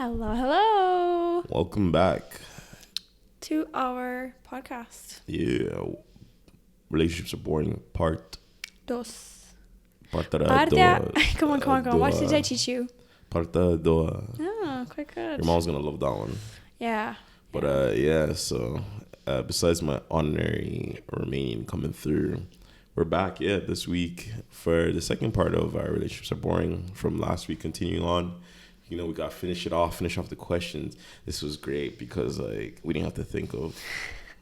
Hello, hello. Welcome back to our podcast. Yeah, relationships are boring. Part Dos. Partera Parte. Come on. What did I teach you? Parta do. Oh, quite good. Your mom's gonna love that one. Yeah. But yeah. So besides my honorary Romanian coming through, we're back. Yeah, this week for the second part of our relationships are boring from last week. Continuing on. You know, we got to finish off the questions. This was great because, like, we didn't have to think of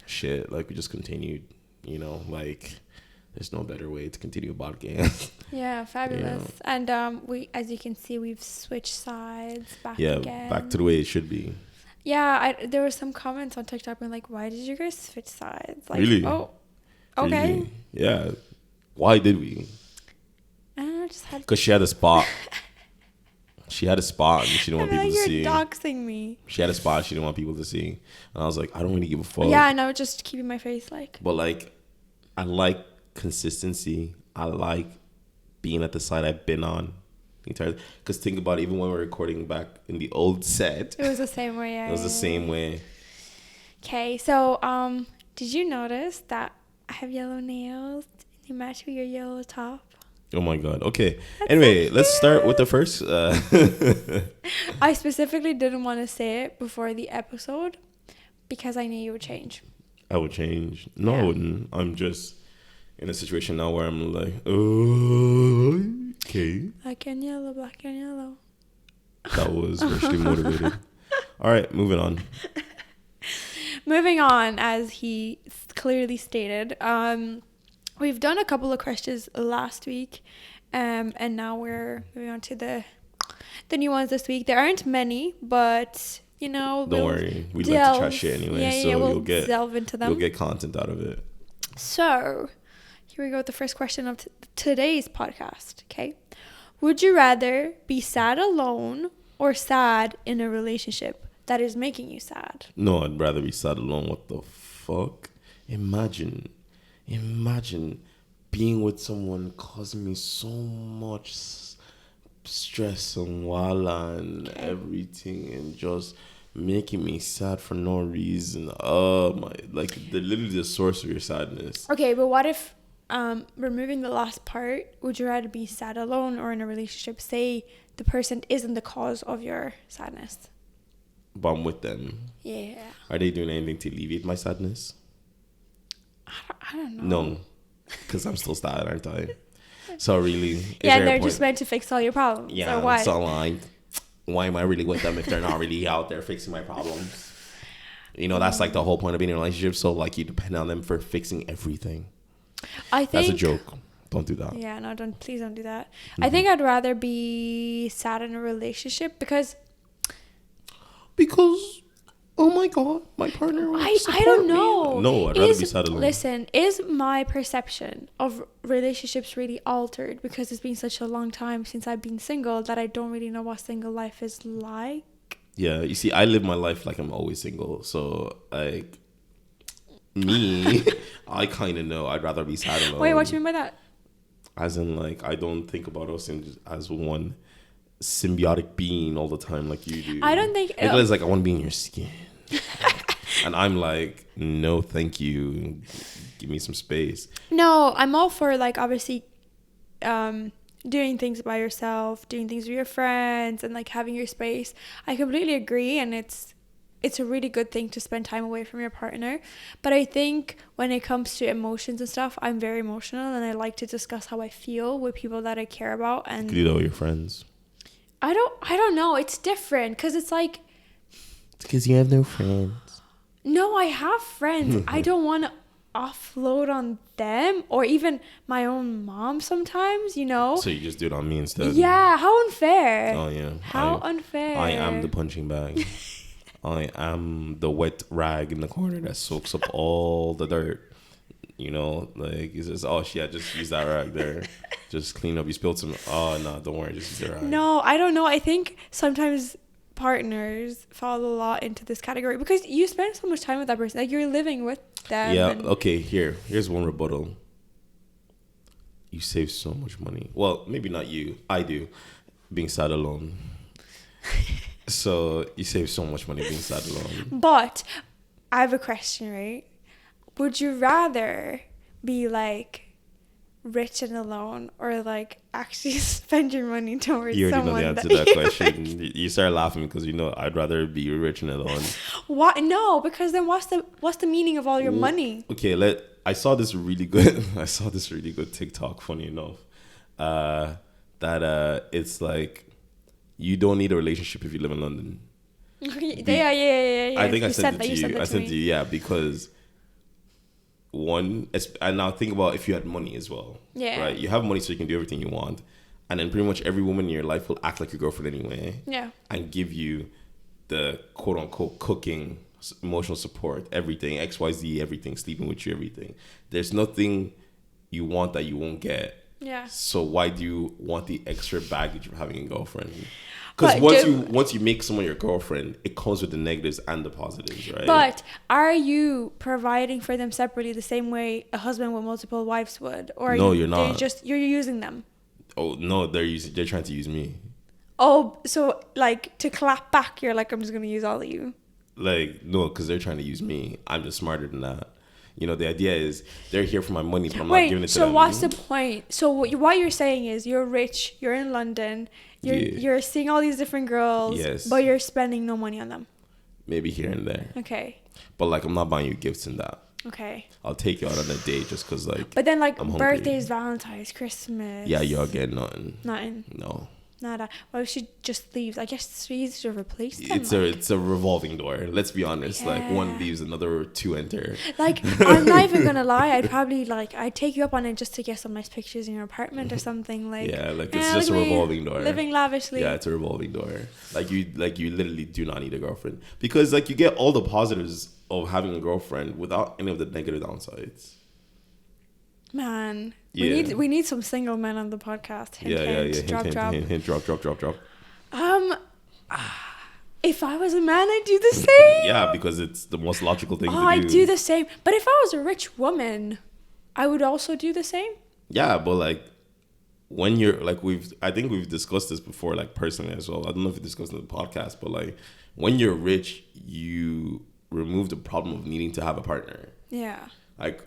shit. Like, we just continued, you know, like, there's no better way to continue a podcast. Yeah, fabulous. You know? And we, as you can see, we've switched sides back again. Yeah, back to the way it should be. Yeah, there were some comments on TikTok being like, why did you guys switch sides? Like, really? Oh, okay. Really? Yeah. Why did we? I don't know, just had... Because she had a spot. She had a spot and she didn't want people to see. You're doxing me. She had a spot she didn't want people to see. And I was like, I don't really give a fuck. Yeah, I know, just keeping my face like. But like, I like consistency. I like being at the side I've been on. Because think about it, even when we were recording back in the old set. It was the same way. Yeah, it was the same way. Okay, so did you notice that I have yellow nails? They match with your yellow top. Oh my god. Okay. That's anyway, so let's start with the first. I specifically didn't want to say it before the episode because I knew you would change. I would change. No, yeah. I wouldn't. I'm just in a situation now where I'm like, oh, okay. Black and yellow. That was actually motivated. All right, moving on. Moving on, as he clearly stated. We've done a couple of questions last week, and now we're moving on to the new ones this week. There aren't many, but you know, don't worry, we like to try shit anyway, so we'll delve into them. You'll get content out of it. So, here we go with the first question of today's podcast. Okay, would you rather be sad alone or sad in a relationship that is making you sad? No, I'd rather be sad alone. What the fuck? Imagine being with someone causing me so much stress and wala and everything and just making me sad for no reason. Oh my, like literally the source of your sadness. Okay, but what if removing the last part, would you rather be sad alone or in a relationship? Say the person isn't the cause of your sadness. But I'm with them. Yeah. Are they doing anything to alleviate my sadness? I don't know. No, because I'm still sad, aren't I? So really, yeah, they're just meant to fix all your problems. Yeah, so why? So like, why am I really with them if they're not really out there fixing my problems? You know, that's like the whole point of being in a relationship. So like, you depend on them for fixing everything. I think that's a joke. Don't do that. Yeah, no, please don't do that. Mm-hmm. I think I'd rather be sad in a relationship because. Oh my god, my partner would I don't know. Me. No, I'd rather be sad alone. Listen, is my perception of relationships really altered because it's been such a long time since I've been single that I don't really know what single life is like? Yeah, you see, I live my life like I'm always single. So, like, me, I kind of know I'd rather be sad alone. Wait, what do you mean by that? As in, like, I don't think about us as one symbiotic being all the time like you do. I don't think... Nicole's like, I want to be in your skin. And I'm like, no, thank you. Give me some space. No, I'm all for, like, obviously doing things by yourself, doing things with your friends, and, like, having your space. I completely agree, and it's a really good thing to spend time away from your partner. But I think when it comes to emotions and stuff, I'm very emotional, and I like to discuss how I feel with people that I care about. And you know your friends. I don't know. It's different because it's like... It's because you have no friends. No, I have friends. I don't want to offload on them or even my own mom sometimes, you know? So you just do it on me instead? Yeah, how unfair. Oh, yeah. How unfair. I am the punching bag. I am the wet rag in the corner that soaks up all the dirt. You know, like, he says, oh, yeah, just use that rag there. Just clean up. You spilled some. Oh, no, don't worry. Just use the rag. No, I don't know. I think sometimes partners fall a lot into this category because you spend so much time with that person. Like, you're living with them. Yeah, okay, here's one rebuttal. You save so much money. Well, maybe not you. I do. Being sad alone. So you save so much money being sad alone. But I have a question, right? Would you rather be like rich and alone, or like actually spend your money towards You already know someone the answer that to that you question. like? You start laughing because you know I'd rather be rich and alone. What? No, because then what's the meaning of all your money? Okay, I saw this really good TikTok, funny enough. That it's like you don't need a relationship if you live in London. Yeah. I think I You sent said it to you said you. that I to sent it me. to you, yeah, because and now think about if you had money as well. Yeah. Right? You have money so you can do everything you want. And then pretty much every woman in your life will act like your girlfriend anyway. Yeah. And give you the quote unquote cooking, emotional support, everything, XYZ, everything, sleeping with you, everything. There's nothing you want that you won't get. Yeah. So why do you want the extra baggage of having a girlfriend? Because once you make someone your girlfriend, it comes with the negatives and the positives, right? But are you providing for them separately the same way a husband with multiple wives would? Or No, you're not. You're using them? Oh no, they're trying to use me. Oh, so like to clap back, you're like, I'm just gonna use all of you. Like no, because they're trying to use me. I'm just smarter than that. You know, the idea is they're here for my money, but I'm not giving it to them. So what's the point? So what you're saying is you're rich, you're in London, you're seeing all these different girls, yes, but you're spending no money on them. Maybe here and there. Okay. But like, I'm not buying you gifts in that. Okay. I'll take you out on a date just because like. But then like I'm birthdays, Valentine's, Christmas. Yeah, you'll get nothing. Nothing. No. Nada. Well, she just leaves. I guess it's easy to replace them. It's a revolving door. Let's be honest. Yeah. Like one leaves, another two enter. Like I'm not even gonna lie. I'd take you up on it just to get some nice pictures in your apartment or something. Like yeah, like it's just a revolving door. Living lavishly. Yeah, it's a revolving door. Like you literally do not need a girlfriend because like you get all the positives of having a girlfriend without any of the negative downsides. Man, yeah. we need some single men on the podcast. Hint, Hint, drop. If I was a man, I'd do the same. Yeah, because it's the most logical thing to do. I'd do the same. But if I was a rich woman, I would also do the same. Yeah, but like when you're like I think we've discussed this before, like personally as well. I don't know if we discussed it in the podcast, but like when you're rich, you remove the problem of needing to have a partner. Yeah. Like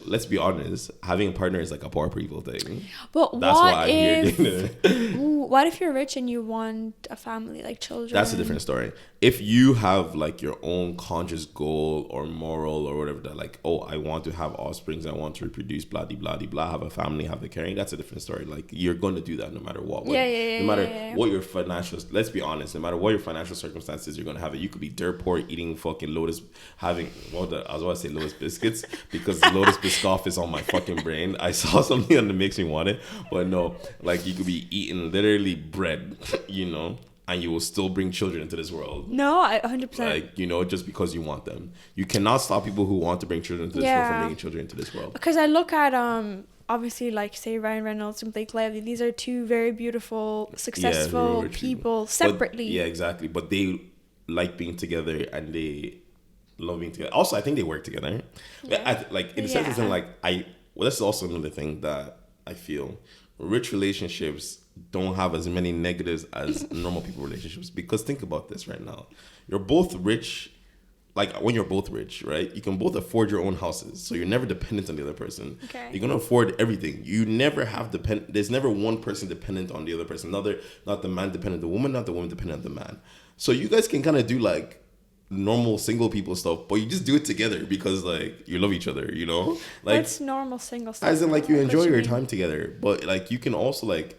let's be honest, having a partner is like a poor people thing. But that's what why I'm if here. what if you're rich and you want a family, like children? That's a different story. If you have like your own conscious goal or moral or whatever that like, oh, I want to have offsprings, I want to reproduce, blah blah blah, have a family, have the caring, that's a different story. Like you're going to do that no matter what. No matter what your financial, let's be honest, no matter what your financial circumstances, you're going to have it. You could be dirt poor, eating fucking Lotus, having I was about to say Lotus biscuits because Lotus Biscoff is on my fucking brain. I saw something that makes me want it, but no, like you could be eating literally bread, you know, and you will still bring children into this world. No, 100%. Like, you know, just because you want them. You cannot stop people who want to bring children into this world from bringing children into this world. Because I look at obviously like say Ryan Reynolds and Blake Lively. These are two very beautiful, successful people separately. Yeah, exactly. But they like being together and they love being together. Also, I think they work together. Yeah. In the sense, it's like well, that's also another thing that I feel. Rich relationships don't have as many negatives as normal people relationships, because think about this right now. You're both rich. Like when you're both rich, right? You can both afford your own houses, so you're never dependent on the other person. Okay. You're gonna afford everything. You never have there's never one person dependent on the other person. Not the man dependent on the woman, not the woman dependent on the man. So you guys can kind of do like normal single people stuff, but you just do it together because like you love each other, you know? Like what's normal single stuff? as in like you enjoy your time together, but like you can also like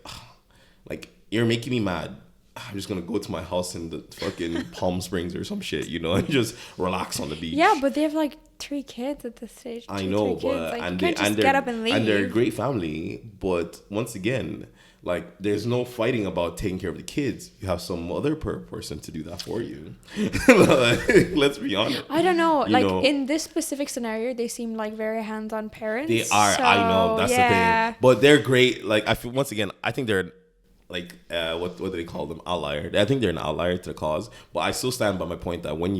you're making me mad, I'm just gonna go to my house in the fucking Palm Springs or some shit, you know, and just relax on the beach. Yeah, but they have like 3 kids at this stage. I know, but like, and you can't just get up and leave. And they're a great family, but once again, like there's no fighting about taking care of the kids. You have some other person to do that for you. Like, let's be honest. I don't know. In this specific scenario, they seem like very hands-on parents. They are. So, I know that's the thing. But they're great. Like I feel, once again, I think they're like what do they call them? Outlier. I think they're an outlier to the cause. But I still stand by my point that when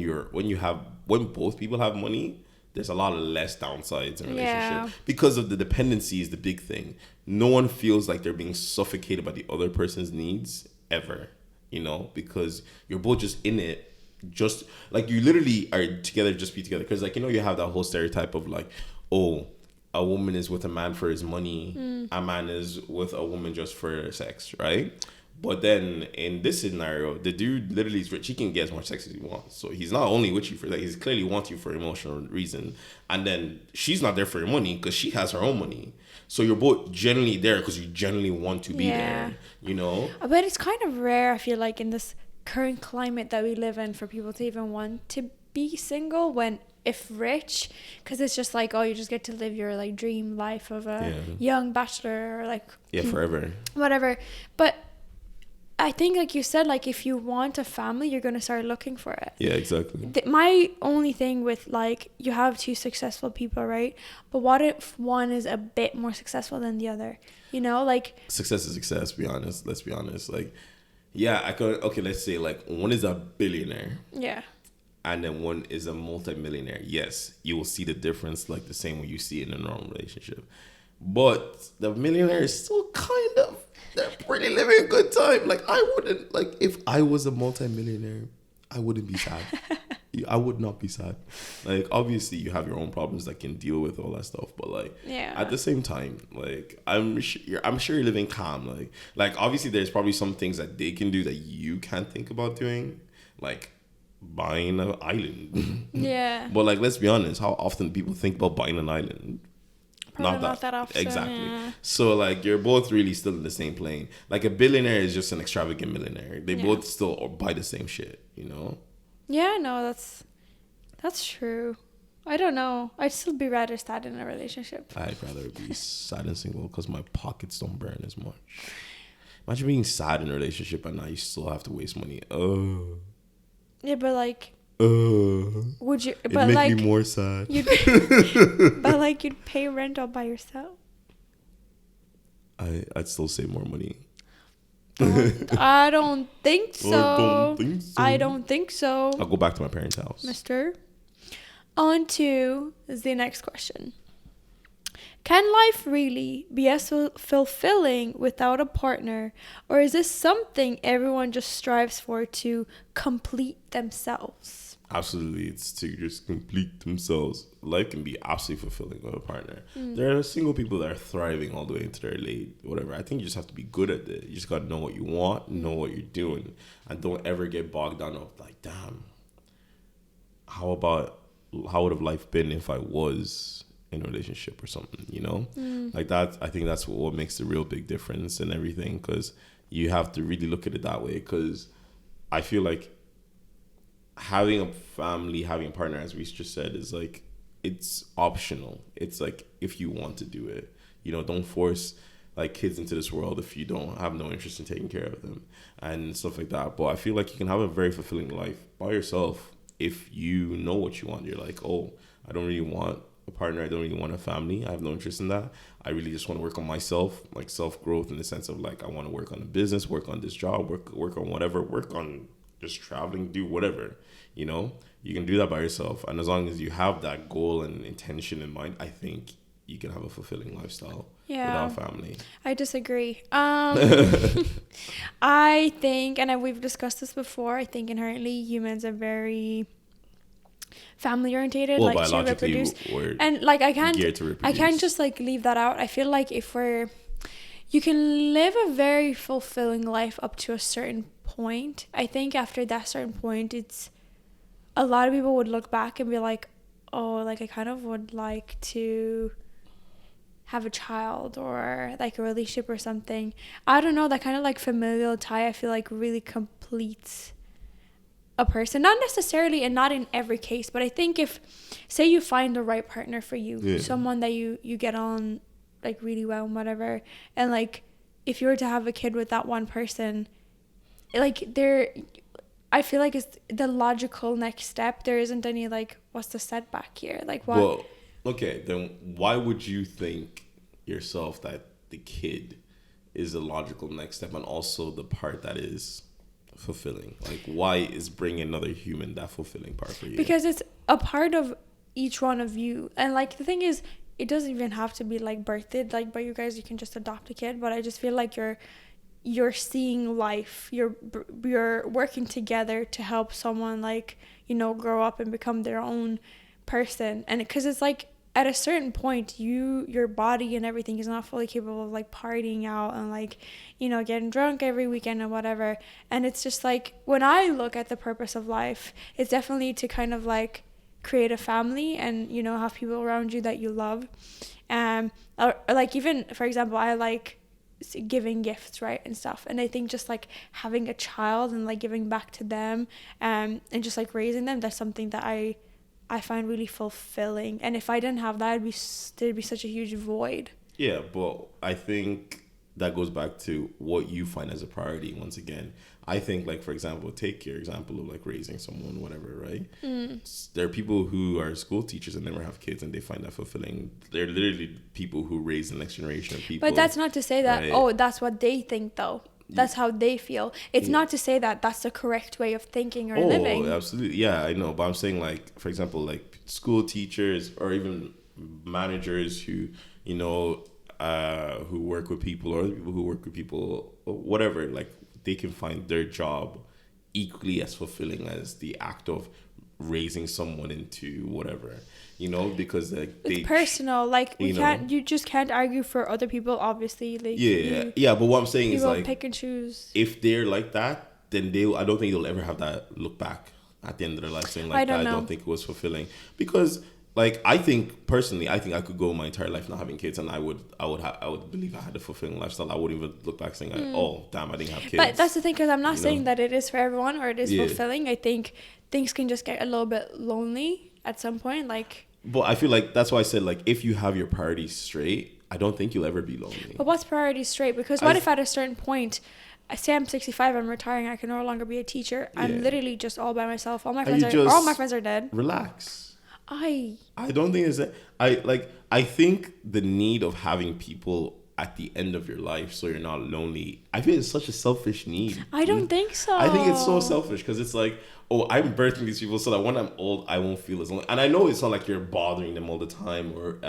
both people have money, there's a lot of less downsides in a relationship because of the dependency is the big thing. No one feels like they're being suffocated by the other person's needs ever. you know, because you're both just in it. Just like you literally are together, just be together. Because like, you know, you have that whole stereotype of like, oh, a woman is with a man for his money, a man is with a woman just for sex, right? But then in this scenario, the dude literally is rich. He can get as much sex as he wants. So he's not only with you for that, he's clearly wants you for emotional reason. And then she's not there for your money because she has her own money. So you're both generally there because you generally want to be there, you know? But it's kind of rare, I feel like, in this current climate that we live in for people to even want to be single when, if rich, because it's just like, oh, you just get to live your like dream life of a young bachelor or like forever, whatever. But I think, like you said, like if you want a family, you're going to start looking for it. Yeah, exactly. My only thing with like, you have two successful people, right? But what if one is a bit more successful than the other? You know, like success is success. Be honest. Let's be honest. Like, yeah, I could. Okay, let's say like one is a billionaire. Yeah. And then one is a multimillionaire. Yes, you will see the difference like the same way you see it in a normal relationship. But the millionaire is still kind of, they're pretty living a good time. Like I wouldn't, like if I was a multimillionaire, I wouldn't be sad. I would not be sad. Like obviously you have your own problems that can deal with all that stuff. But like at the same time, like I'm sure you're living calm. Like obviously there's probably some things that they can do that you can't think about doing. Like buying an island. Yeah. But like, let's be honest, how often people think about buying an island? Probably not that often. Exactly. Yeah. So like, you're both really still in the same plane. Like a billionaire is just an extravagant millionaire. They both still buy the same shit, you know? Yeah, no, that's true. I don't know. I'd still be rather sad in a relationship. I'd rather be sad and single because my pockets don't burn as much. Imagine being sad in a relationship and now you still have to waste money. Oh. Yeah, but like, would you? But make like, me more sad. But like, you'd pay rent all by yourself. I'd still save more money. I don't think so. I don't think so. I'll go back to my parents' house. Mister. On to the next question. Can life really be as fulfilling without a partner, or is this something everyone just strives for to complete themselves? Absolutely, it's to just complete themselves. Life can be absolutely fulfilling with a partner. There are single people that are thriving all the way into their late whatever. I think you just have to be good at it. You just got to know what you want, know what you're doing, and don't ever get bogged down of like, damn, how would have life been if I was in a relationship or something, you know? Like that, I think that's what makes the real big difference and everything, because you have to really look at it that way, because I feel like having a family, having a partner, as we just said, is like, it's optional. It's like, if you want to do it, you know, don't force like kids into this world if you don't have no interest in taking care of them and stuff like that. But I feel like you can have a very fulfilling life by yourself if you know what you want. You're like, oh, I don't really want a partner, I don't really want a family, I have no interest in that. I really just want to work on myself, like self-growth, in the sense of like, I want to work on a business, work on this job, work on whatever, work on just traveling, do whatever, you know? You can do that by yourself, and as long as you have that goal and intention in mind, I think you can have a fulfilling lifestyle without family. I disagree. I think, and we've discussed this before, I think inherently humans are very family orientated, well, like to reproduce, and like I can't just like leave that out. I feel like you can live a very fulfilling life up to a certain point. I think after that certain point, it's a lot of people would look back and be like, oh, like I kind of would like to have a child or like a relationship or something. I don't know, that kind of like familial tie, I feel like really completes a person, not necessarily and not in every case, but I think if say you find the right partner for you, someone that you get on like really well and whatever, and like if you were to have a kid with that one person, like I feel like it's the logical next step. There isn't any like, what's the setback here, like what? Well, okay, then why would you think yourself that the kid is the logical next step and also the part that is fulfilling? Like, why is bringing another human that fulfilling part for you? Because it's a part of each one of you, and like the thing is, it doesn't even have to be like birthed like by you guys. You can just adopt a kid, but I just feel like you're seeing life, you're working together to help someone, like, you know, grow up and become their own person. And because it's like at a certain point, your body and everything is not fully capable of like partying out and like, you know, getting drunk every weekend and whatever. And it's just like, when I look at the purpose of life, it's definitely to kind of like create a family and, you know, have people around you that you love. Or like, even for example, I like giving gifts, right, and stuff. And I think just like having a child and like giving back to them, and just like raising them, that's something that I find really fulfilling. And if I didn't have that, there'd be such a huge void. Yeah, but I think that goes back to what you find as a priority. Once again, I think, like, for example, take your example of like raising someone, whatever, right? There are people who are school teachers and never have kids and they find that fulfilling. They're literally people who raise the next generation of people. But that's not to say that, right? Oh, that's what they think though. That's how they feel. It's not to say that that's the correct way of thinking or living. Oh, absolutely. Yeah, I know. But I'm saying, like, for example, like school teachers or even managers who, you know, who work with people, or people who work with people, or whatever, like, they can find their job equally as fulfilling as the act of raising someone into whatever, you know, because like it's personal. Like, you just can't argue for other people, obviously. Like, yeah. But what I'm saying is, like, pick and choose. If they're like that, then I don't think they'll ever have that look back at the end of their life saying like, I don't think it was fulfilling. Because, like, I think personally, I could go my entire life not having kids, and I would believe I had a fulfilling lifestyle. I wouldn't even look back saying like, oh damn, I didn't have kids. But that's the thing, because I'm not saying that it is for everyone or it is fulfilling. I think things can just get a little bit lonely at some point, like. But I feel like that's why I said, like, if you have your priorities straight, I don't think you'll ever be lonely. But what's priorities straight? Because what if at a certain point, say I'm 65, I'm retiring, I can no longer be a teacher. I'm literally just all by myself. All my friends are dead. Relax. I don't think it's that. I think the need of having people at the end of your life so you're not lonely, I feel it's such a selfish need. I don't think so. I think it's so selfish because it's like, oh, I'm birthing these people so that when I'm old, I won't feel as lonely. And I know it's not like you're bothering them all the time, or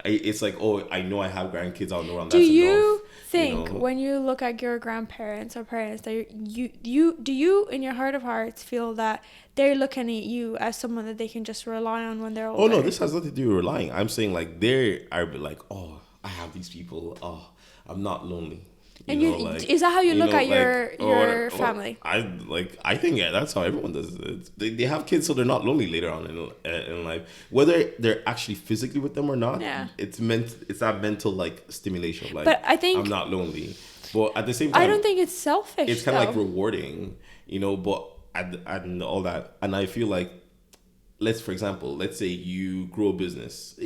it's like, oh, I know I have grandkids, I'll know that's enough. Do you think, you know, when you look at your grandparents or parents, that you in your heart of hearts feel that they're looking at you as someone that they can just rely on when they're older? Oh no, this has nothing to do with relying. I'm saying, like, they are like, oh, I have these people. Oh, I'm not lonely. Is that how you look at your family? I think that's how everyone does it. They have kids so they're not lonely later on in life, whether they're actually physically with them or not. Yeah. It's that mental like stimulation. Like, but I think I'm not lonely, but at the same time, I don't think it's selfish. It's kind of like rewarding, you know. But and all that, and I feel like, for example, let's say you grow a business,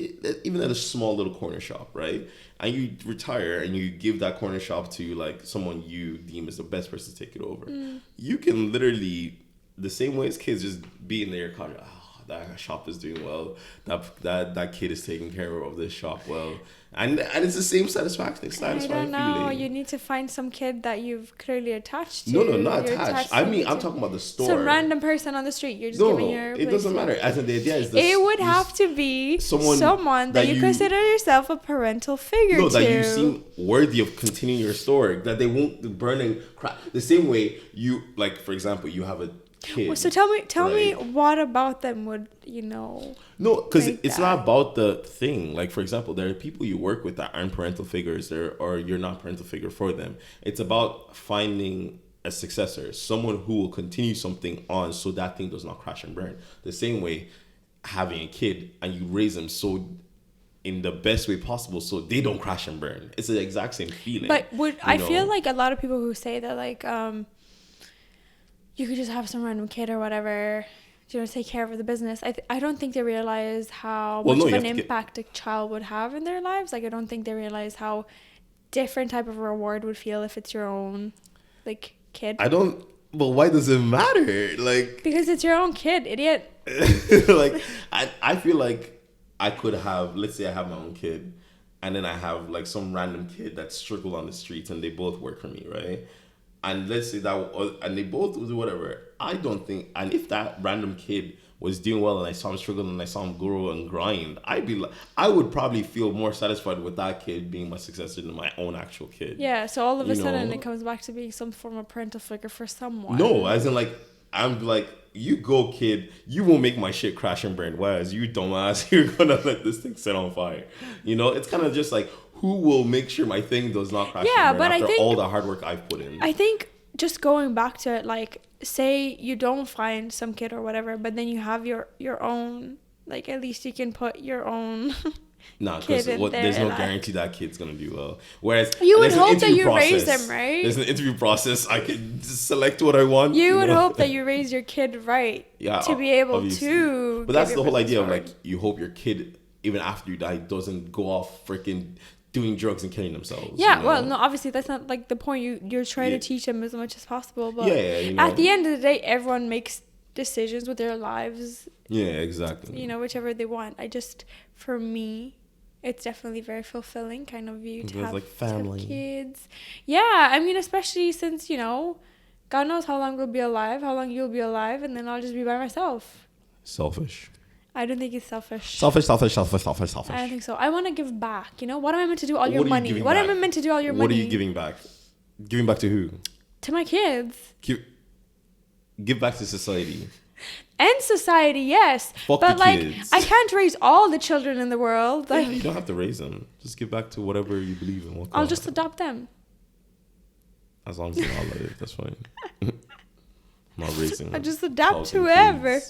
even at a small little corner shop, right? And you retire and you give that corner shop to like someone you deem as the best person to take it over. You can literally, the same way as kids, just be in their car. Oh, that shop is doing well. That kid is taking care of this shop well. And it's the same satisfying I don't know. Feeling. You need to find some kid that you've clearly attached to. No, not attached. I mean, I'm talking about the store. Some random person on the street. You're just giving your it doesn't matter. As in, the idea is it would have to be someone that you consider yourself a parental figure to. No, that you seem worthy of continuing your story. That they won't be burning crap. The same way you, like, for example, you have a kid. Well, so tell me what about them would, you know. No, because it's not about the thing. Like, for example, there are people you work with that aren't parental figures, or you're not parental figure for them. It's about finding a successor, someone who will continue something on so that thing does not crash and burn. The same way, having a kid and you raise them so in the best way possible so they don't crash and burn. It's the exact same feeling. But I feel like a lot of people who say that, like, you could just have some random kid or whatever, you know, take care of the business. I don't think they realize how much of an impact a child would have in their lives. Like, I don't think they realize how different type of reward would feel if it's your own, like, kid. But why does it matter? Like, because it's your own kid, idiot. Like, I feel like I could have, let's say I have my own kid, and then I have like some random kid that struggled on the streets and they both work for me, right? and let's say that, and they both do whatever, I don't think, and if that random kid was doing well and I saw him struggle and I saw him grow and grind, I would probably feel more satisfied with that kid being my successor than my own actual kid. Yeah, so all of a sudden it comes back to being some form of parental figure for someone. No, as in like, I'm like, you go kid, you won't make my shit crash and burn. Whereas you dumbass, you're gonna let this thing set on fire. It's kind of just like, who will make sure my thing does not crash and burn after all the hard work I've put in? I think just going back to it, like, say you don't find some kid or whatever, but then you have your own, like, at least you can put your own Nah, because there's no guarantee that kid's gonna do well. Whereas you would hope that you raise them right. There's an interview process. I can just select what I want. You would hope that you raise your kid right. Yeah, to be able obviously. to. But that's the whole idea of, like, you hope your kid, even after you die, doesn't go off freaking doing drugs and killing themselves. Yeah, well, no, obviously that's not like the point. You're trying to teach them as much as possible. But at the end of the day, everyone makes decisions with their lives. Yeah, exactly. Whichever they want. For me, it's definitely very fulfilling kind of view to have, like, family. To have kids. Yeah, I mean, especially since, God knows how long we'll be alive, how long you'll be alive, and then I'll just be by myself. Selfish. I don't think it's selfish. Selfish. I don't think so. I want to give back. What am I meant to do all your money? What am I meant to do all your money? What are you giving back? Giving back to who? To my kids. Give back to society. And society, yes. Fuck but, the kids. I can't raise all the children in the world. Yeah, you don't have to raise them. Just give back to whatever you believe in. I'll just adopt them. As long as they're all live, that's fine. I'm not raising them. I'll just adopt whoever.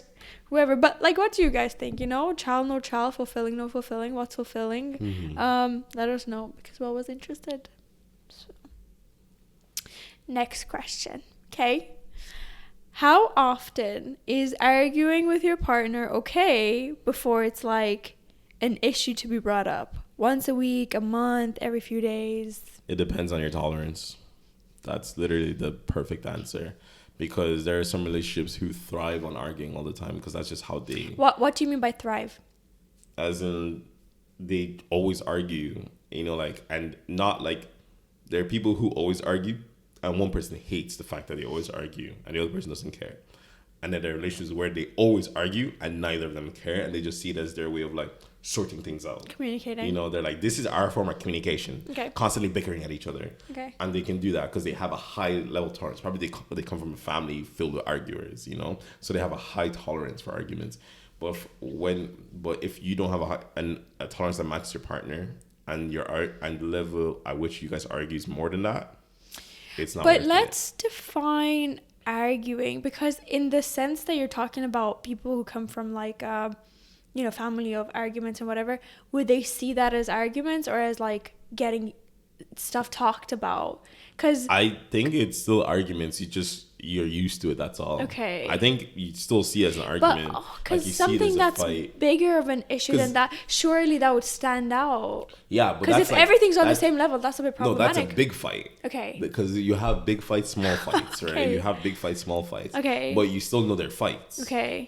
Whoever. But, like, what do you guys think? Child, no child, fulfilling, no fulfilling. What's fulfilling? Mm-hmm. Let us know, because we're always interested. So. Next question. Okay. How often is arguing with your partner okay before it's like an issue to be brought up? Once a week, a month, every few days? It depends on your tolerance. That's literally the perfect answer. Because there are some relationships who thrive on arguing all the time because that's just how they... What do you mean by thrive? As in, they always argue, and not like... There are people who always argue, and one person hates the fact that they always argue and the other person doesn't care. And then there are relationships where they always argue and neither of them care and they just see it as their way of, like, sorting things out. Communicating. They're like, this is our form of communication. Okay. Constantly bickering at each other. Okay. And they can do that because they have a high level tolerance. Probably they come from a family filled with arguers, so they have a high tolerance for arguments. But if you don't have a tolerance that matches your partner and the level at which you guys argue is more than that, it's not. But let's define arguing, because in the sense that you're talking about people who come from, like, family of arguments and whatever, would they see that as arguments or as, like, getting stuff talked about? Because I think it's still arguments. You're used to it. That's all. Okay. I think you still see it as an argument. But because something that's bigger of an issue than that, surely that would stand out. Yeah, but because if everything's on the same level, that's a bit problematic. No, that's a big fight. Okay. Because you have big fights, small fights, right? Okay. You have big fights, small fights. Okay. But you still know they're fights. Okay.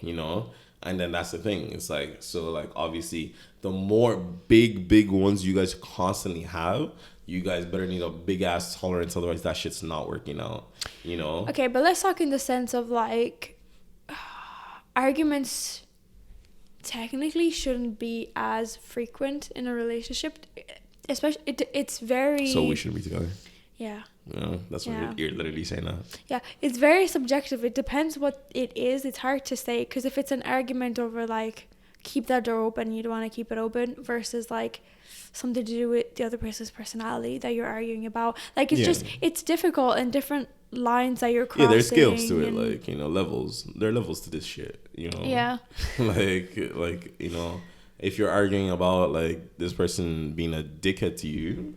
And then that's the thing. It's like, so, like, obviously, the more big ones you guys constantly have, you guys better need a big ass tolerance, otherwise that shit's not working out. Okay, but let's talk in the sense of, like, arguments technically shouldn't be as frequent in a relationship, especially it's very. So we shouldn't be together. Yeah. Yeah, that's what you're literally saying that. Yeah, it's very subjective. It depends what it is. It's hard to say, because if it's an argument over, like, keep that door open, you don't want to keep it open, versus, like, something to do with the other person's personality that you're arguing about. Like, it's just, it's difficult, and different lines that you're crossing. Yeah, there's scales to it, like, levels. There are levels to this shit, Yeah. like, if you're arguing about, like, this person being a dickhead to you,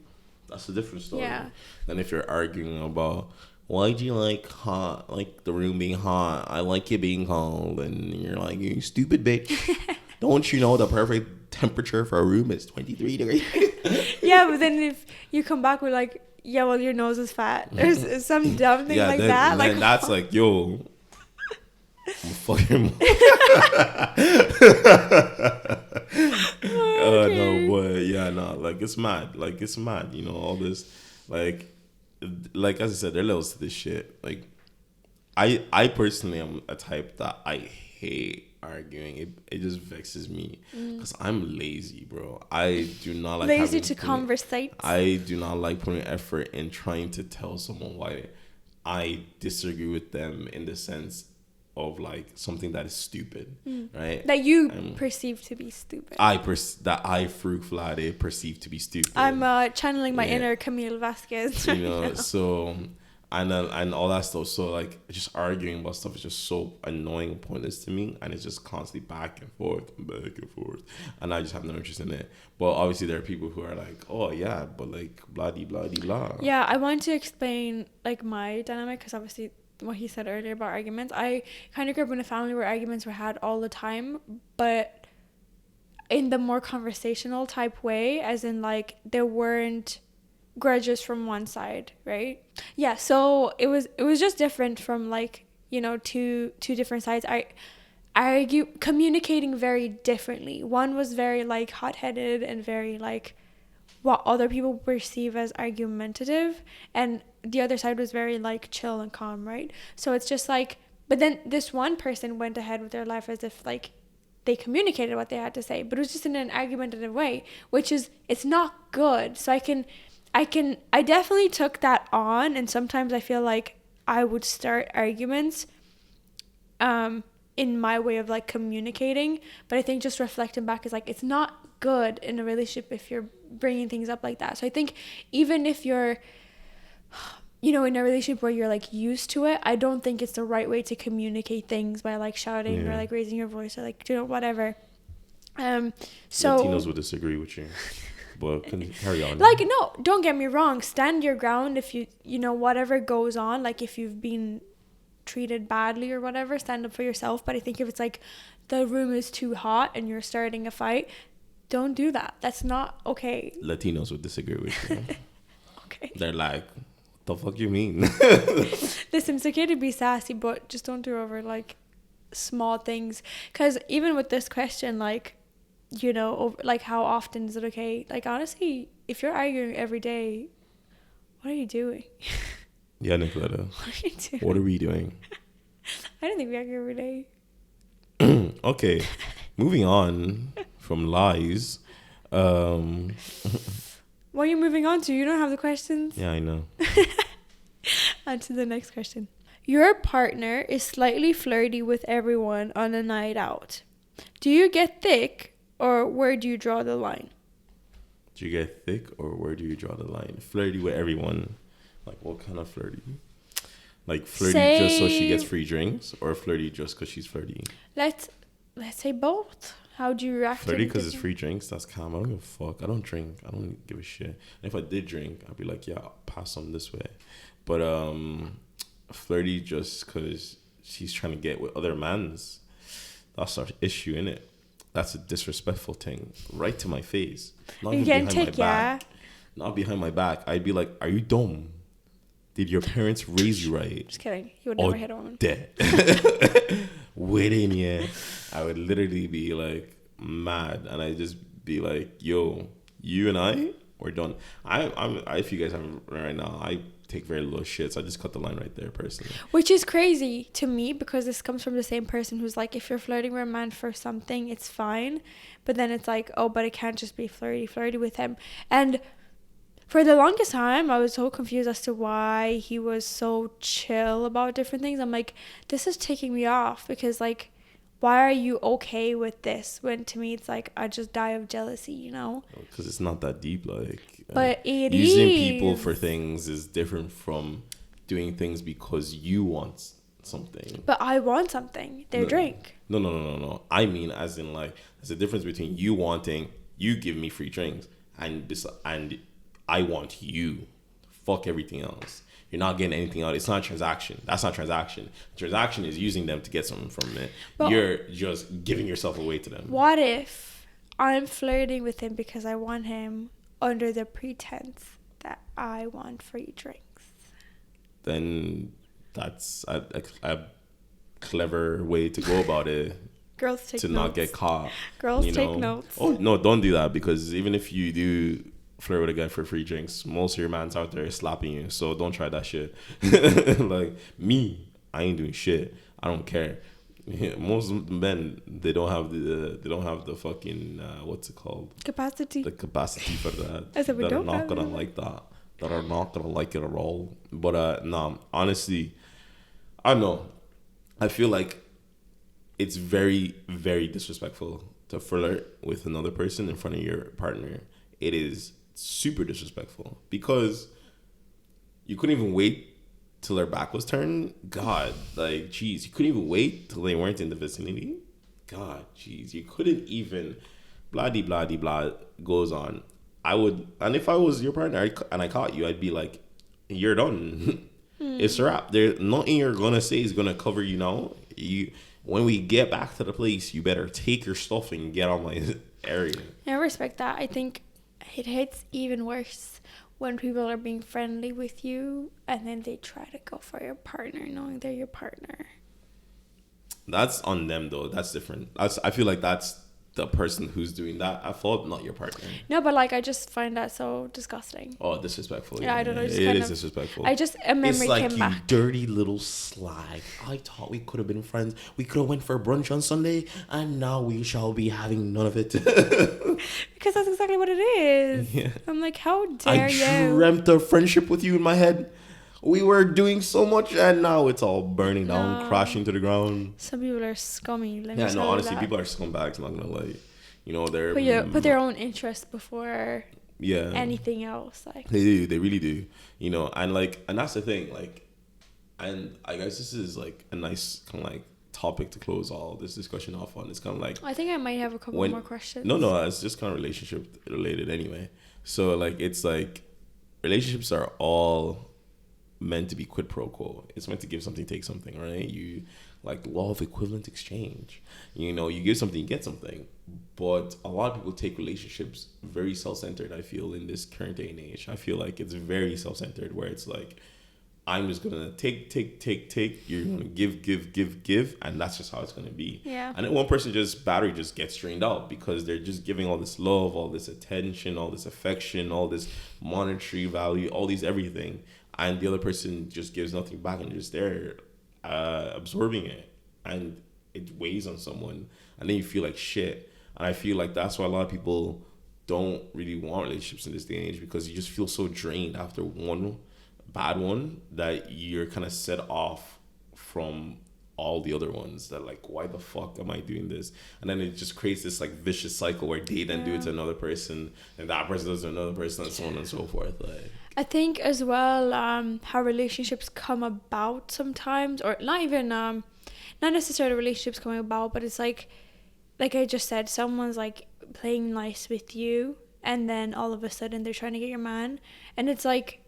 that's a different story. Yeah. Than if you're arguing about, why do you like hot, like the room being hot? I like it being cold. And you're like, you stupid bitch. Don't you know the perfect temperature for a room is 23 degrees? Yeah, but then if you come back with, like, yeah, well, your nose is fat. There's some dumb thing like that. Like, that's like, yo, I'm fucking. No, but yeah, no, like, it's mad. Like, it's mad. All this, like, like as I said, there are levels to this shit. Like, I personally am a type that I hate arguing. It just vexes me because I'm lazy, bro. I do not like lazy to conversate. I do not like putting effort in trying to tell someone why I disagree with them in the sense of like something that is stupid, right? That you perceive to be stupid. That I Frug Flade perceive to be stupid. I'm channeling my inner Camille Vasquez. You know, so and all that stuff. So like just arguing about stuff is just so annoying and pointless to me, and it's just constantly back and forth, and I just have no interest in it. But obviously there are people who are like, oh yeah, but like blah de blah de blah. Yeah, I want to explain like my dynamic because obviously what he said earlier about arguments. I kind of grew up in a family where arguments were had all the time, but in the more conversational type way, as in like there weren't grudges from one side, right? Yeah, so it was just different from like, you know, two different sides. I argue communicating very differently. One was very like hot-headed and very like what other people perceive as argumentative, and the other side was very like chill and calm, right? So it's just like, but then this one person went ahead with their life as if like they communicated what they had to say, but it was just in an argumentative way, which is, it's not good. So I definitely took that on, and sometimes I feel like I would start arguments in my way of like communicating, but I think just reflecting back is like, it's not good in a relationship if you're bringing things up like that. So I think even if you're, you know, in a relationship where you're like used to it, I don't think it's the right way to communicate things by like shouting or like raising your voice or like, you know, whatever. So Latinos would disagree with you. But carry on. Like, no, don't get me wrong. Stand your ground if you know, whatever goes on. Like, if you've been treated badly or whatever, stand up for yourself. But I think if it's like the room is too hot and you're starting a fight, don't do that. That's not okay. Latinos would disagree with you. Okay. They're like, what the fuck you mean? Listen, it's okay to be sassy, but just don't do over like small things. Because even with this question, like, you know, over, like how often is it okay? Like, honestly, if you're arguing every day, what are you doing? Yeah, Nicoletta. What are you doing? What are we doing? I don't think we argue every day. Okay, moving on from lies. What are you moving on to? You don't have the questions? Yeah, I know. On to the next question. Your partner is slightly flirty with everyone on a night out. Do you get thick? Or where do you draw the line? Do you get thick or where do you draw the line? Flirty with everyone. Like, what kind of flirty? Like, flirty just so she gets free drinks, or flirty just because she's flirty? Let's say both. How do you react? Flirty because it's free drinks, that's calm. I don't give a fuck. I don't drink. I don't give a shit. And if I did drink, I'd be like, yeah, I'll pass some this way. But flirty just because she's trying to get with other mans, that's our issue, innit? That's a disrespectful thing, right to my face. Not even behind my back. Not behind my back. I'd be like, are you dumb? Did your parents raise you right? Just kidding. You would never hit a woman. Dead. Waiting, yeah. I would literally be like mad, and I'd just be like, yo, you and I, we're done. If you guys haven't right now, I take very little shits. I just cut the line right there, personally. Which is crazy to me, because this comes from the same person who's like, if you're flirting with a man for something, it's fine. But then it's like, oh, but it can't just be flirty with him. And for the longest time, I was so confused as to why he was so chill about different things. I'm like, this is taking me off, because like, why are you okay with this? When to me, it's like, I just die of jealousy, you know? Because it's not that deep, like. But it using people for things is different from doing things because you want something. But I want something. Their drink. No. I mean, as in, like, there's a difference between you wanting, you give me free drinks, and I want you. Fuck everything else. You're not getting anything out. It's not a transaction. That's not transaction. Transaction is using them to get something from it. But you're just giving yourself away to them. What if I'm flirting with him because I want him under the pretense that I want free drinks? Then that's a clever way to go about it. Girls take to notes. Not get caught. Girls take notes. Oh no, don't do that, because even if you do flirt with a guy for free drinks. Most of your mans out there is slapping you, so don't try that shit. Like me, I ain't doing shit. I don't care. Most men, they don't have the fucking what's it called? Capacity. The capacity for that. I said we that are don't not have gonna it. like that. That are not gonna like it at all. But no, honestly, I don't know. I feel like it's very, very disrespectful to flirt with another person in front of your partner. It is super disrespectful because you couldn't even wait till their back was turned. God, like, jeez, you couldn't even wait till they weren't in the vicinity. God, jeez, you couldn't even. Blah de blah de blah goes on. I would, and if I was your partner and I caught you, I'd be like, "You're done. It's a wrap. There's nothing you're gonna say is gonna cover you now. When we get back to the place, you better take your stuff and get on my area." I respect that. I think it hits even worse when people are being friendly with you and then they try to go for your partner knowing they're your partner. That's on them though. That's different. I feel like that's the person who's doing that at fault, not your partner. No, but like I just find that so disgusting. Oh, disrespectful. Yeah, I don't know. It is disrespectful. I just a memory it's like, came you back. dirty little slag. I thought we could have been friends. We could have went for brunch on Sunday, and now we shall be having none of it. Because that's exactly what it is. Yeah. I'm like, how dare you? I dreamt of friendship with you in my head. We were doing so much, and now it's all burning down, No. crashing to the ground. Some people are scummy. Let me Yeah, tell no, you people that. are scumbags. I'm not gonna lie. You know, they're Put their own interest before anything else. Like they do, they really do. You know, and that's the thing. Like, and I guess this is like a nice kind of like topic to close all this discussion off on. It's kind of like, I think I might have a couple more questions. No, it's just kind of relationship related anyway. So like, it's like relationships are all meant to be quid pro quo. It's meant to give something, take something, right? You like law of equivalent exchange. You know, you give something, you get something. But a lot of people take relationships very self-centered, I feel, in this current day and age. I feel like it's very self-centered, where it's like, I'm just gonna take. You're gonna give, and that's just how it's gonna be. Yeah. And then one person battery just gets drained out because they're just giving all this love, all this attention, all this affection, all this monetary value, all these everything, and the other person just gives nothing back and they're just there, absorbing it, and it weighs on someone, and then you feel like shit. And I feel like that's why a lot of people don't really want relationships in this day and age, because you just feel so drained after one bad one that you're kind of set off from all the other ones, that like, why the fuck am I doing this? And then it just creates this like vicious cycle where they then do it to another person, and that person does it to another person, and so on and so forth. Like, I think as well, how relationships come about sometimes, or not even, not necessarily relationships coming about, but it's like I just said, someone's like playing nice with you, and then all of a sudden they're trying to get your man, and it's like,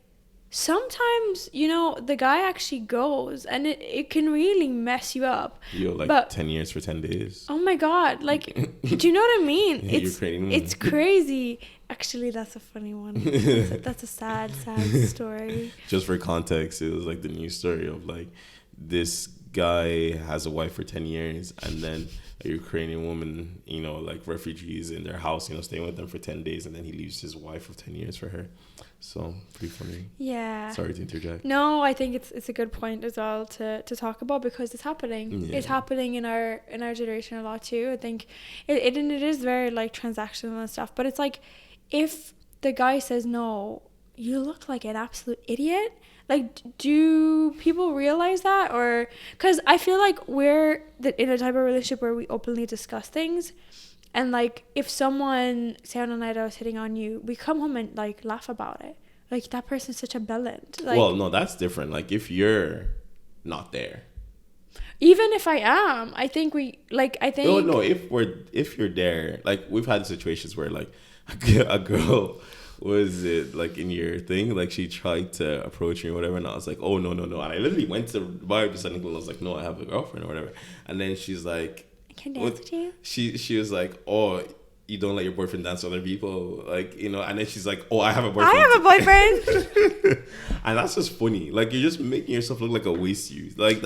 sometimes, you know, the guy actually goes, and it can really mess you up. But 10 years for 10 days. Oh my God. Like, do you know what I mean? It's crazy. Actually, that's a funny one. That's a sad story. Just for context, it was like the news story of like, this guy has a wife for 10 years, and then a Ukrainian woman, you know, like refugees in their house, you know, staying with them for 10 days, and then he leaves his wife of 10 years for her. So pretty funny. Yeah. Sorry to interject. No, I think it's a good point as well to talk about, because it's happening. Yeah. It's happening in our generation a lot too. I think it is very like transactional and stuff, but it's like, if the guy says no, you look like an absolute idiot. Like, do people realize that? Or because I feel like we're in a type of relationship where we openly discuss things, and like, if someone, say on a night I was hitting on you, we come home and like laugh about it. Like, that person's such a bellend. Like, well, no, that's different. Like, if you're not there, even if I am, I think no, if you're there, like, we've had situations where like a girl was it like in your thing, like she tried to approach me or whatever, and I was like, oh no, and I literally went to the bar beside Nicole, and I was like, no, I have a girlfriend or whatever, and then she's like, I can dance with you. She was like, oh, you don't let your boyfriend dance with other people, like, you know, and then she's like, oh, I have a boyfriend. And that's just funny. Like, you're just making yourself look like a waste. Like,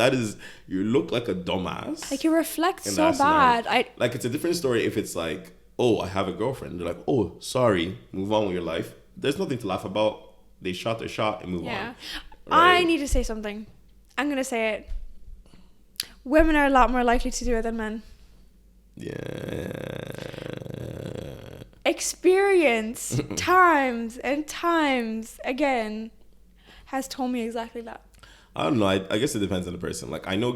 you look like a dumbass. Like, you reflect so bad. Like, it's a different story if it's like, oh, I have a girlfriend. They're like, oh, sorry, move on with your life. there's nothing to laugh about. They shot their shot and move on. Right? I need to say something. I'm going to say it. Women are a lot more likely to do it than men. Yeah. Experience times and times again has told me exactly that. I don't know. I guess it depends on the person. Like, I know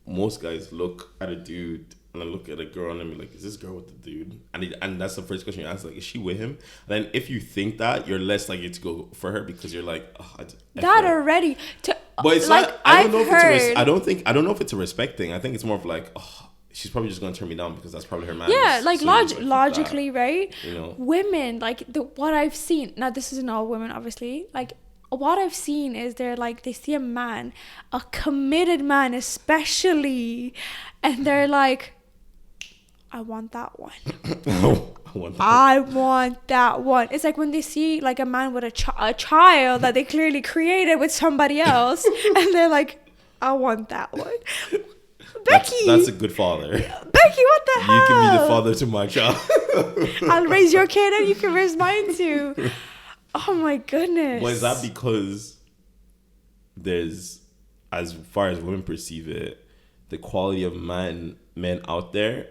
most guys look at a dude and I look at a girl and I'm like, is this girl with the dude? And that's the first question you ask, like, is she with him? And then if you think that, you're less likely to go for her because you're like, oh, that already. But it's like, not. I don't know if it's a respect thing. I think it's more of like, oh, she's probably just gonna turn me down because that's probably her man. Yeah, like logically, right? You know, women, like what I've seen. Now, this isn't all women, obviously. Like, what I've seen is they're like, they see a man, a committed man, especially, and they're like, I want that one. I want that one. It's like when they see like a man with a child that they clearly created with somebody else, and they're like, I want that one. Becky, that's a good father. Becky, what the hell? You can be the father to my child. I'll raise your kid and you can raise mine too. Oh my goodness. Well, is that because there's, as far as women perceive it, the quality of men out there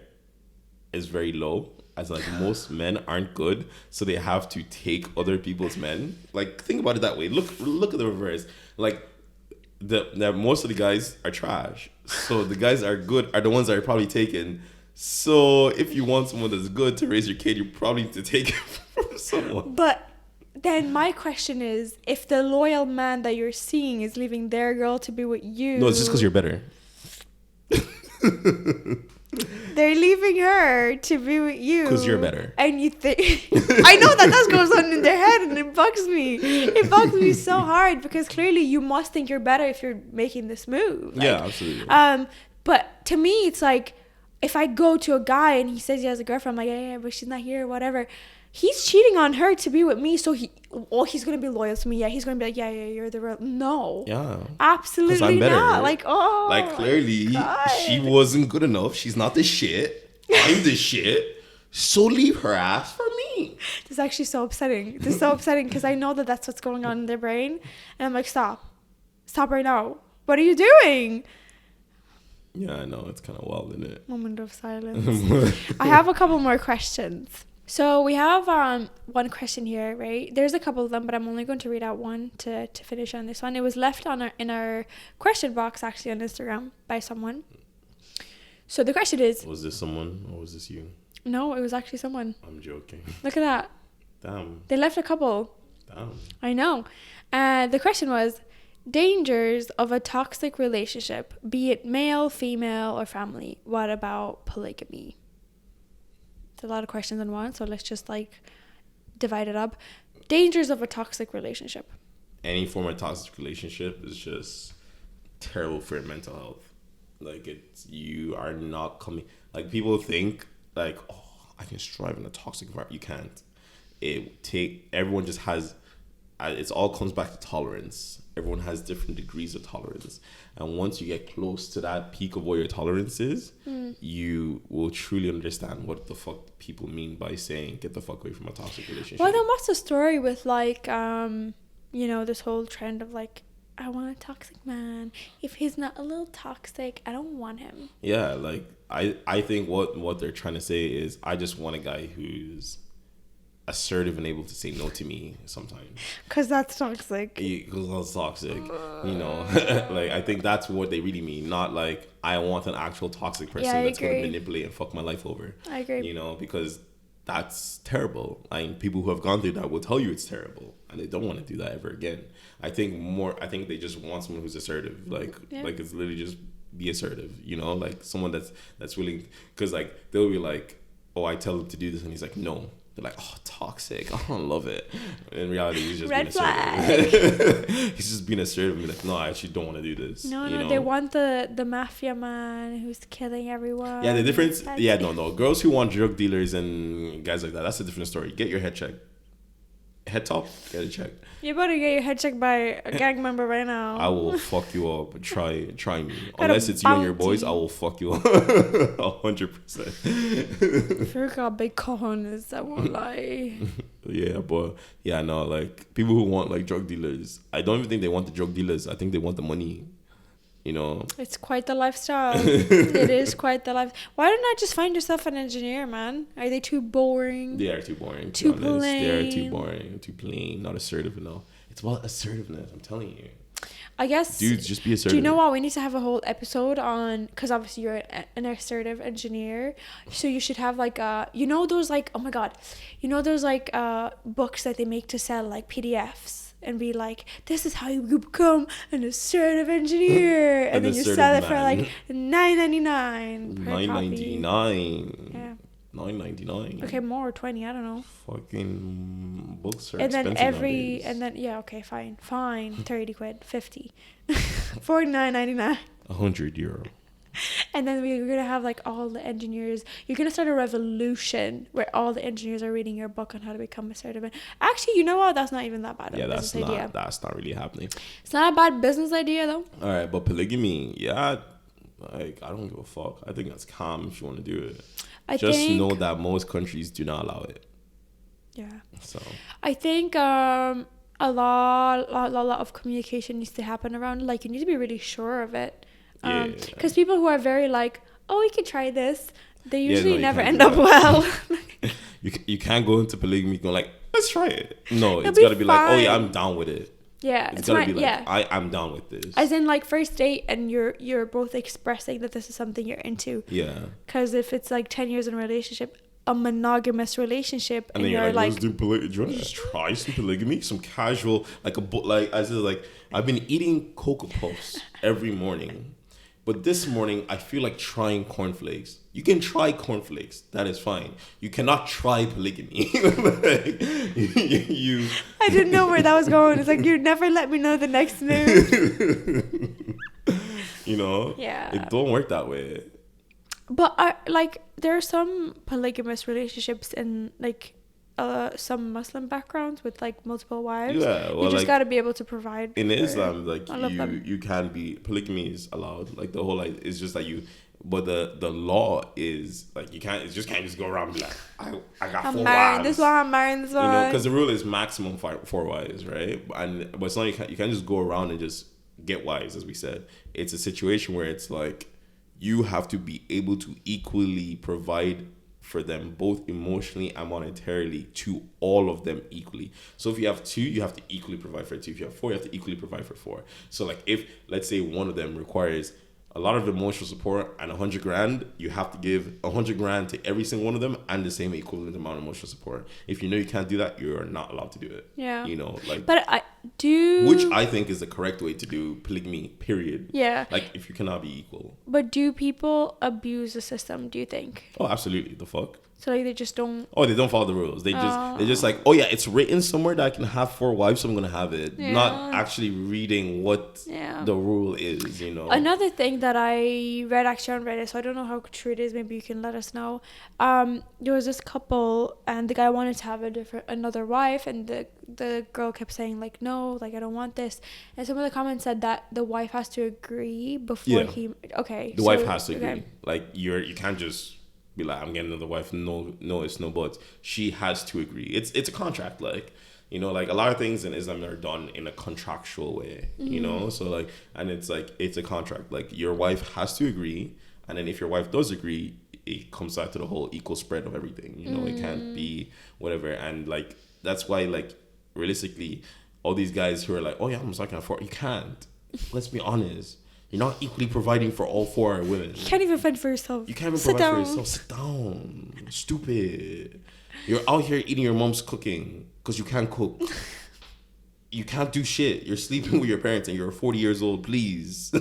is very low, as like most men aren't good, so they have to take other people's men. Like, think about it that way. Look at the reverse. Like, the most of the guys are trash, so the guys are good are the ones that are probably taken. So if you want someone that's good to raise your kid, you probably need to take it from someone. But then my question is, if the loyal man that you're seeing is leaving their girl to be with you, no, it's just because you're better. They're leaving her to be with you because you're better, and you think I know that goes on in their head, and it bugs me. It bugs me so hard because clearly you must think you're better if you're making this move. Like, yeah, absolutely. But to me, it's like, if I go to a guy and he says he has a girlfriend, I'm like, yeah, but she's not here, whatever. He's cheating on her to be with me, so he's gonna be loyal to me. Yeah, he's gonna be like, yeah, you're the real. No, yeah, absolutely I'm better. not. Like, oh, like clearly she wasn't good enough. She's not the shit. I'm the shit. So leave her ass for me. This is actually so upsetting. This is so upsetting because I know that that's what's going on in their brain, and I'm like, stop right now. What are you doing? Yeah, I know, it's kind of wild, isn't it? Moment of silence. I have a couple more questions. So we have one question here, right? There's a couple of them, but I'm only going to read out one to finish on this one. It was left in our question box, actually, on Instagram by someone. So the question is... Was this someone or was this you? No, it was actually someone. I'm joking. Look at that. Damn. They left a couple. Damn. I know. The question was, dangers of a toxic relationship, be it male, female, or family. What about polygamy? A lot of questions in one, so let's just like divide it up. Dangers of a toxic relationship. Any form of toxic relationship is just terrible for your mental health. Like, you are not coming, like, people think like, oh, I can strive in a toxic environment. You can't. Everyone just has, it all comes back to tolerance. Everyone has different degrees of tolerance, and once you get close to that peak of what your tolerance is, you will truly understand what the fuck people mean by saying get the fuck away from a toxic relationship. Well, then what's the story with like this whole trend of like, I want a toxic man. If he's not a little toxic, I don't want him. Yeah, like I think what they're trying to say is, I just want a guy who's assertive and able to say no to me sometimes. Because that's toxic. Because that's toxic. You know, like, I think that's what they really mean. Not like, I want an actual toxic person that's going to manipulate and fuck my life over. I agree. You know, because that's terrible. I mean, people who have gone through that will tell you it's terrible, and they don't want to do that ever again. I think they just want someone who's assertive. Like it's literally just be assertive. You know, like someone that's willing. Because like they'll be like, oh, I tell him to do this, and he's like, no. They're like, oh, toxic. I don't love it. In reality, he's just being assertive. He's just being assertive and be like, no, I actually don't want to do this. No, they want the mafia man who's killing everyone. Yeah, the difference. No. Girls who want drug dealers and guys like that, that's a different story. Get your head checked. Head top, get it checked. You better get your head checked by a gang member right now. I will fuck you up. Try me. Gotta Unless it's you and your bounty. boys, I will fuck you up. 100%. If you got big cojones, I won't lie. Yeah, but yeah, no, like people who want like drug dealers, I don't even think they want the drug dealers. I think they want the money. You know, It's quite the lifestyle. It is quite the life. Why don't I just find yourself an engineer, man? Are they too boring? they are too boring. To Too be honest. They are too plain. boring, too plain, not assertive enough. It's about assertiveness. I'm telling you, I guess. dudes, just be assertive. Do you know what? We need to have a whole episode on, because obviously you're an assertive engineer, so you should have like those like, oh my god, those like books that they make to sell, like PDFs, and be like, this is how you become an assertive engineer, and then you sell it for like $9.99 per copy. $9.99. Yeah. $9.99. Okay, more, 20, I don't know. Fucking books are And then expensive nowadays. yeah, okay, fine, 30 quid, 50, $49.99. €100. And then we're gonna have like all the engineers. You're gonna start a revolution where all the engineers are reading your book on how to become assertive. Actually, you know what? That's not even that bad. Yeah, that's idea. that's not really happening. It's not a bad business idea though. All right, but polygamy, yeah, like I don't give a fuck. I think that's calm if you want to do it. I Just think, know that most countries do not allow it. yeah. So I think a lot of communication needs to happen around. Like you need to be really sure of it. yeah, Because people who are very like, oh, we could try this, they usually you never can't end do up that. well. you can't go into polygamy going like, let's try it. No, It'll it's be got to be like, oh yeah, fine. I'm down with it. Yeah, It's it's got to my, be like, yeah. I'm down with this. As in like first date, and you're both expressing that this is something you're into. Yeah. Because if it's like 10 years in a relationship, a monogamous relationship, And then you're like, like let's do polygamy. Do you want to just try some polygamy? Some casual, like I said, like I've been eating Cocoa Puffs every morning, but this morning I feel like trying cornflakes. You can try cornflakes, that is fine. You cannot try polygamy. Like, you I didn't know where that was going. It's like you never let me know the next move. you know, Yeah. it don't work that way. But there are some polygamous relationships in like some Muslim backgrounds with like multiple wives. Yeah, well, you just like, got to be able to provide. In for- Islam, like I love them. you can be, polygamy is allowed. Like the whole, like, it's just that you, but the law is like you can't just go around and be like, I got I'm 4 marrying wives. this one. I'm marrying this one. You know, because the rule is maximum 4 wives, right? But it's not, you can't just go around and just get wives, as we said. It's a situation where it's like you have to be able to equally provide for them, both emotionally and monetarily, to all of them equally. So if you have 2, you have to equally provide for 2. If you have 4, you have to equally provide for 4. So like if, let's say, one of them requires a lot of emotional support and $100,000, you have to give $100,000 to every single one of them and the same equivalent amount of emotional support. If you know you can't do that, you're not allowed to do it. Yeah. You know, like, But I do. which I think is the correct way to do polygamy, period. Yeah. Like, if you cannot be equal. But do people abuse the system? Do you think? Oh, absolutely. The fuck? So like they just don't. Oh, they don't follow the rules. They're just like, oh yeah, it's written somewhere that I can have 4 wives, so I'm gonna have it. Yeah. Not actually reading what Yeah. the rule is, you know. Another thing that I read actually on Reddit, so I don't know how true it is. Maybe you can let us know. There was this couple, and the guy wanted to have another wife, and the girl kept saying like, no, like I don't want this. And some of the comments said that the wife has to agree before Yeah. he. Okay. The wife has to agree. Okay. Like you can't just be like, I'm getting another wife. No, it's no buts. She has to agree. It's a contract. Like, you know, like a lot of things in Islam are done in a contractual way. You know, so like, and it's like it's a contract. Like your wife has to agree, and then if your wife does agree, it comes out to the whole equal spread of everything. You know, it can't be whatever. And like that's why, like, realistically, all these guys who are like, oh yeah, I'm sucking at 4, you can't. Let's be honest. You're not equally providing for all 4 women. You can't even fend for yourself. You can't even Sit provide for down. yourself. Sit down. Stupid. You're out here eating your mom's cooking because you can't cook. You can't do shit. You're sleeping with your parents and you're 40 years old. Please.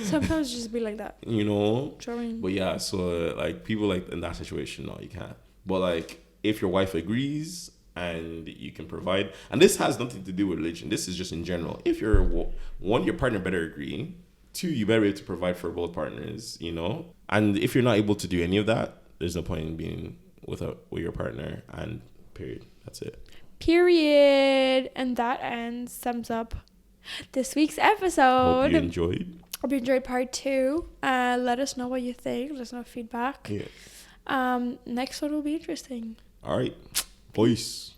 Sometimes just be like that. You know? Drawing. But yeah, so like people like in that situation, no, you can't. But like if your wife agrees and you can provide, and this has nothing to do with religion. This is just in general. If you're one, your partner better agree. 2, you better be able to provide for both partners, you know? And if you're not able to do any of that, there's no point in being with your partner, and period. That's it. Period. And that sums up this week's episode. Hope you enjoyed. Hope you enjoyed part 2. Let us know what you think. Let us know feedback. Yeah. Next one will be interesting. All right. Peace.